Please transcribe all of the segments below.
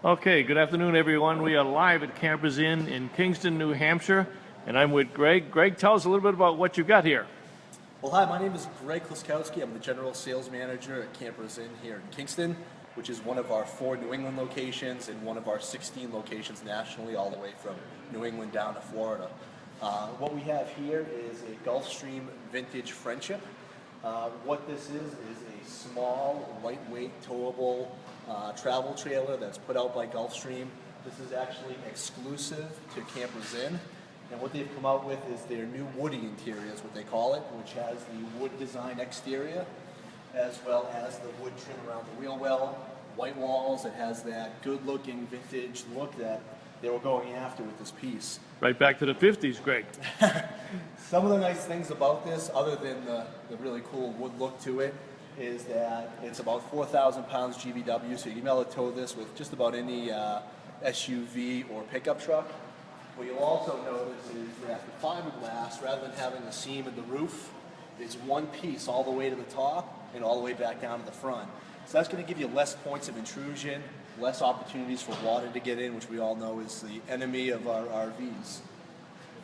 Okay, good afternoon, everyone. We are live at Campers Inn in Kingston, New Hampshire, and I'm with Greg. Greg, tell us a little bit about what you've got here. Well, hi, my name is Gregg. I'm the General Sales Manager at Campers Inn here in Kingston, which is one of our 4 New England locations and one of our 16 locations nationally, all the way from New England down to Florida. What we have here is a Gulfstream Vintage Friendship. What this is a small, lightweight, towable travel trailer that's put out by Gulfstream. This is actually exclusive to Campers Inn. And what they've come out with is their new woody interior, is what they call it, which has the wood design exterior, as well as the wood trim around the wheel well, white walls. It has that good-looking vintage look that they were going after with this piece. Right back to the 50s, Greg. Some of the nice things about this, other than the really cool wood look to it, is that it's about 4,000 pounds GVW, so you can be able to tow this with just about any SUV or pickup truck. What you'll also notice is that the fiberglass, rather than having a seam in the roof, is one piece all the way to the top and all the way back down to the front. So that's going to give you less points of intrusion, less opportunities for water to get in, which we all know is the enemy of our RVs.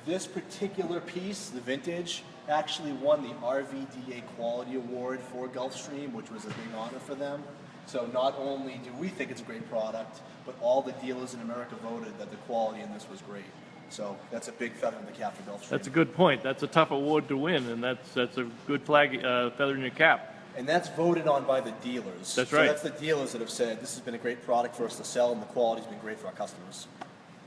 This particular piece, the vintage, actually won the RVDA Quality Award for Gulfstream, which was a big honor for them. So not only do we think it's a great product, but all the dealers in America voted that the quality in this was great. So that's a big feather in the cap for Gulfstream. That's a good point. That's a tough award to win, and that's a good flag feather in your cap. And that's voted on by the dealers. That's So right. that's the dealers that have said this has been a great product for us to sell, and the quality's been great for our customers.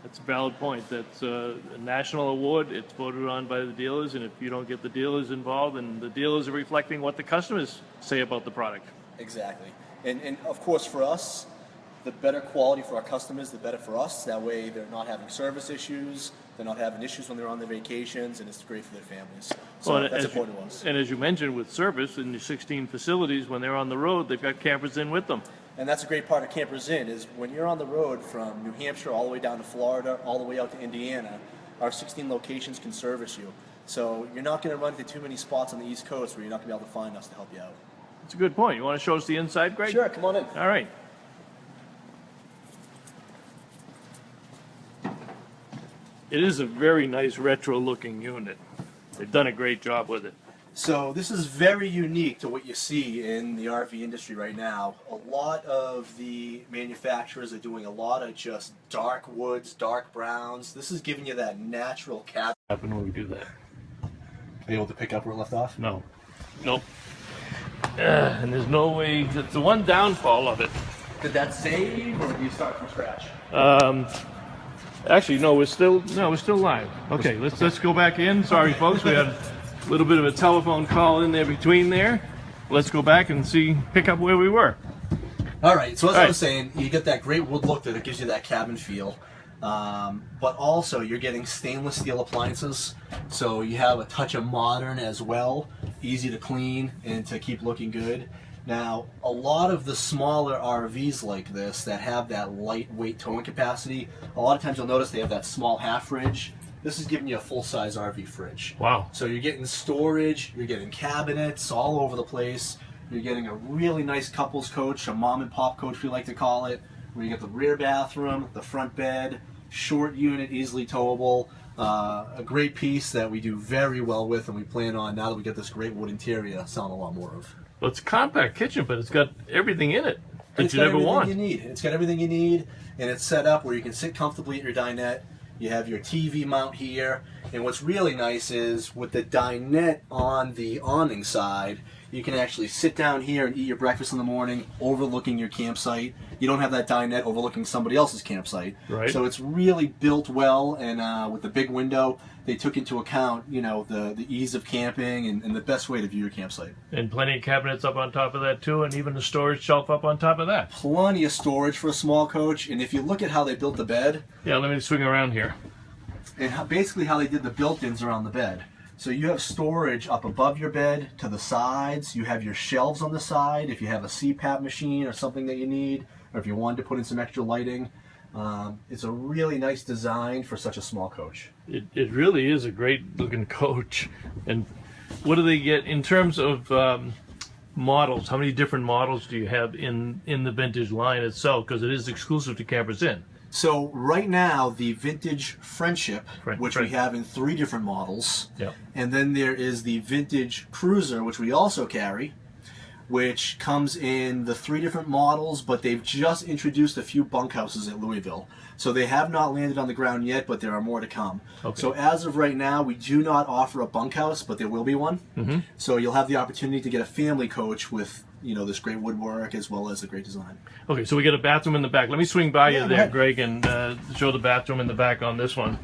That's a valid point. That's a national award. It's voted on by the dealers, and if you don't get the dealers involved, then the dealers are reflecting what the customers say about the product. Exactly. And of course, for us, the better quality for our customers, the better for us. That way they're not having service issues, they're not having issues when they're on their vacations, and it's great for their families. So Well, that's important to us. And as you mentioned, with service in the 16 facilities, when they're on the road, they've got Campers in with them. And that's a great part of Campers Inn, is when you're on the road from New Hampshire all the way down to Florida, all the way out to Indiana, our 16 locations can service you. So you're not going to run into too many spots on the East Coast where you're not going to be able to find us to help you out. That's a good point. You want to show us the inside, Greg? Sure, come on in. All right. It is a very nice retro-looking unit. They've done a great job with it. So this is very unique to what you see in the RV industry right now. A lot of the manufacturers are doing a lot of just dark woods, dark browns. This is giving you that natural cap. Happen when we do that? Are you able to pick up where it left off? No. Nope. And there's no way. That's the one downfall of it. Did that save, or do you start from scratch? Actually, no. We're still live. Okay, let's go back in. Sorry, folks. We had a little bit of a telephone call in there between there. Let's go back and pick up where we were. All right. So as I was saying, you get that great wood look that it gives you that cabin feel. But also you're getting stainless steel appliances, so you have a touch of modern as well, easy to clean and to keep looking good. Now, a lot of the smaller RVs like this that have that lightweight towing capacity, a lot of times you'll notice they have that small half fridge. This is giving you a full-size RV fridge. Wow. So you're getting storage, you're getting cabinets all over the place, you're getting a really nice couples coach, a mom and pop coach we like to call it, where you get the rear bathroom, the front bed, short unit, easily towable, a great piece that we do very well with, and we plan on, now that we get this great wood interior, selling a lot more of. Well, it's a compact kitchen, but it's got everything in it that you'd ever want. You need. It's got everything you need, and it's set up where you can sit comfortably at your dinette. You have your TV mount here, and what's really nice is with the dinette on the awning side, you can actually sit down here and eat your breakfast in the morning overlooking your campsite. You don't have that dinette overlooking somebody else's campsite. Right. So it's really built well, and with the big window, they took into account, you know, the ease of camping and the best way to view your campsite. And plenty of cabinets up on top of that too, and even the storage shelf up on top of that. Plenty of storage for a small coach, and if you look at how they built the bed. Yeah, let me swing around here. And basically how they did the built-ins around the bed. So you have storage up above your bed, to the sides. You have your shelves on the side if you have a CPAP machine or something that you need, or if you wanted to put in some extra lighting. It's a really nice design for such a small coach. It really is a great looking coach. And what do they get in terms of models, how many different models do you have in the vintage line itself? Because it is exclusive to Campers Inn. So right now, the Vintage Friendship, which we have in 3 different models. Yep. And then there is the Vintage Cruiser, which we also carry, which comes in the 3 different models, but they've just introduced a few bunkhouses at Louisville. So they have not landed on the ground yet, but there are more to come. Okay. So as of right now, we do not offer a bunkhouse, but there will be one. Mm-hmm. So you'll have the opportunity to get a family coach with, you know, this great woodwork as well as a great design. Okay, so we got a bathroom in the back. Let me swing by you there, ahead. Greg, and show the bathroom in the back on this one.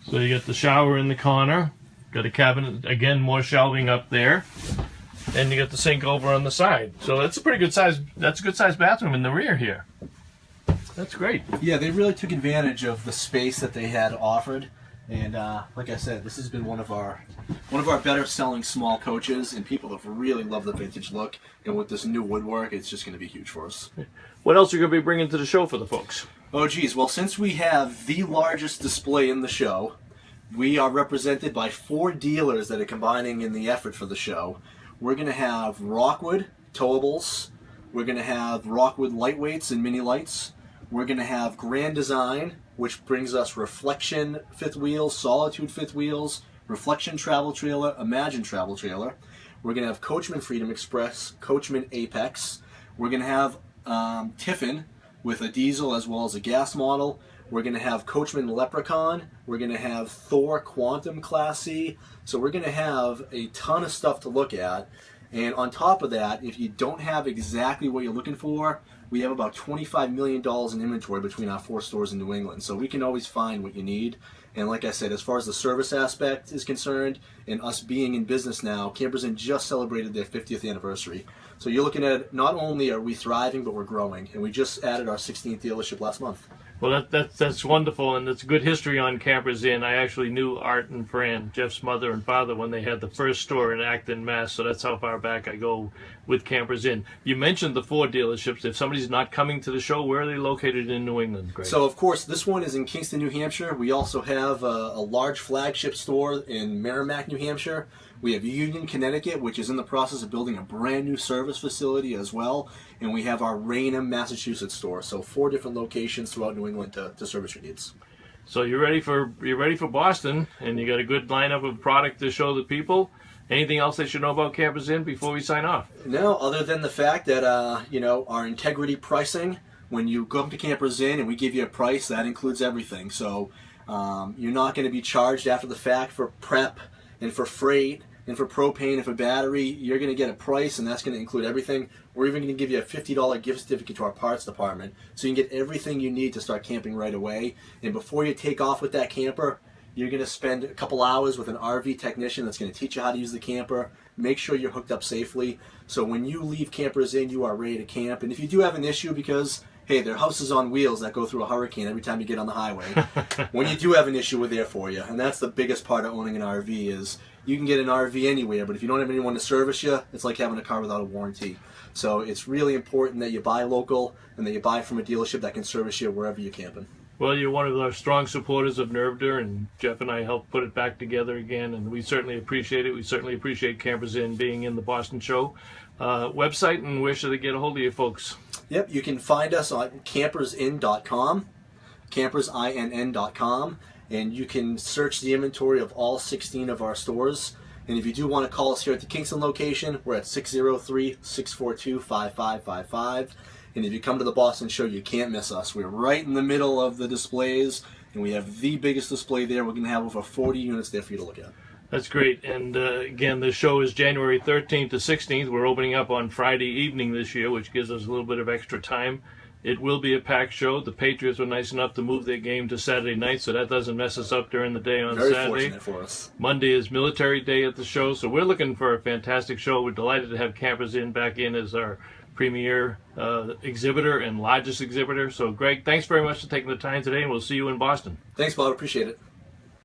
So you got the shower in the corner. Got a cabinet, again, more shelving up there. And you got the sink over on the side. So that's a pretty good size, that's a good sized bathroom in the rear here. That's great. Yeah, they really took advantage of the space that they had offered. And like I said, this has been one of our better selling small coaches, and people have really loved the vintage look. And with this new woodwork, it's just going to be huge for us. What else are you going to be bringing to the show for the folks? Oh geez, well, since we have the largest display in the show, we are represented by 4 dealers that are combining in the effort for the show. We're going to have Rockwood towables. We're going to have Rockwood lightweights and mini lights. We're going to have Grand Design, which brings us Reflection 5th wheels, Solitude 5th wheels, Reflection travel trailer, Imagine travel trailer. We're going to have Coachman Freedom Express, Coachman Apex. We're going to have Tiffin with a diesel as well as a gas model. We're going to have Coachman Leprechaun. We're going to have Thor Quantum Class C. So we're going to have a ton of stuff to look at. And on top of that, if you don't have exactly what you're looking for, we have about $25 million in inventory between our 4 stores in New England. So we can always find what you need. And like I said, as far as the service aspect is concerned, and us being in business now, Campers Inn just celebrated their 50th anniversary. So you're looking at, not only are we thriving, but we're growing. And we just added our 16th dealership last month. Well, that's wonderful, and it's good history on Campers Inn. I actually knew Art and Fran, Jeff's mother and father, when they had the first store in Acton, Mass. So that's how far back I go with Campers Inn. You mentioned the 4 dealerships. If somebody's not coming to the show, where are they located in New England, Greg? So, of course, this one is in Kingston, New Hampshire. We also have a large flagship store in Merrimack, New Hampshire. We have Union, Connecticut, which is in the process of building a brand new service facility as well. And we have our Raynham, Massachusetts store. So 4 different locations throughout New England to service your needs. So you're ready for Boston, and you got a good lineup of product to show the people. Anything else they should know about Campers Inn before we sign off? No, other than the fact that you know, our integrity pricing. When you come to Campers Inn and we give you a price, that includes everything. So you're not going to be charged after the fact for prep and for freight and for propane and for battery. You're going to get a price, and that's going to include everything. We're even going to give you a $50 gift certificate to our parts department, so you can get everything you need to start camping right away. And before you take off with that camper, you're going to spend a couple hours with an RV technician that's going to teach you how to use the camper, make sure you're hooked up safely. So when you leave Campers Inn, you are ready to camp. And if you do have an issue because, hey, there are houses on wheels that go through a hurricane every time you get on the highway, when you do have an issue, we're there for you. And that's the biggest part of owning an RV is you can get an RV anywhere, but if you don't have anyone to service you, it's like having a car without a warranty. So it's really important that you buy local and that you buy from a dealership that can service you wherever you're camping. Well, you're one of our strong supporters of Nervder, and Jeff and I helped put it back together again, and we certainly appreciate it. We certainly appreciate Campers Inn being in the Boston show. Website, and where should they get a hold of you folks? Yep, you can find us on campersinn.com, campersinn.com, and you can search the inventory of all 16 of our stores. And if you do want to call us here at the Kingston location, we're at 603-642-5555. And if you come to the Boston show, you can't miss us. We're right in the middle of the displays, and we have the biggest display there. We're going to have over 40 units there for you to look at. That's great. And again, the show is January 13th to 16th. We're opening up on Friday evening this year, which gives us a little bit of extra time. It will be a packed show. The Patriots were nice enough to move their game to Saturday night, so that doesn't mess us up during the day on Very Saturday. Fortunate for us. Monday is Military Day at the show, so we're looking for a fantastic show. We're delighted to have Campers Inn back in as our premier exhibitor and largest exhibitor. So, Greg, thanks very much for taking the time today, and we'll see you in Boston. Thanks, Bob. Appreciate it.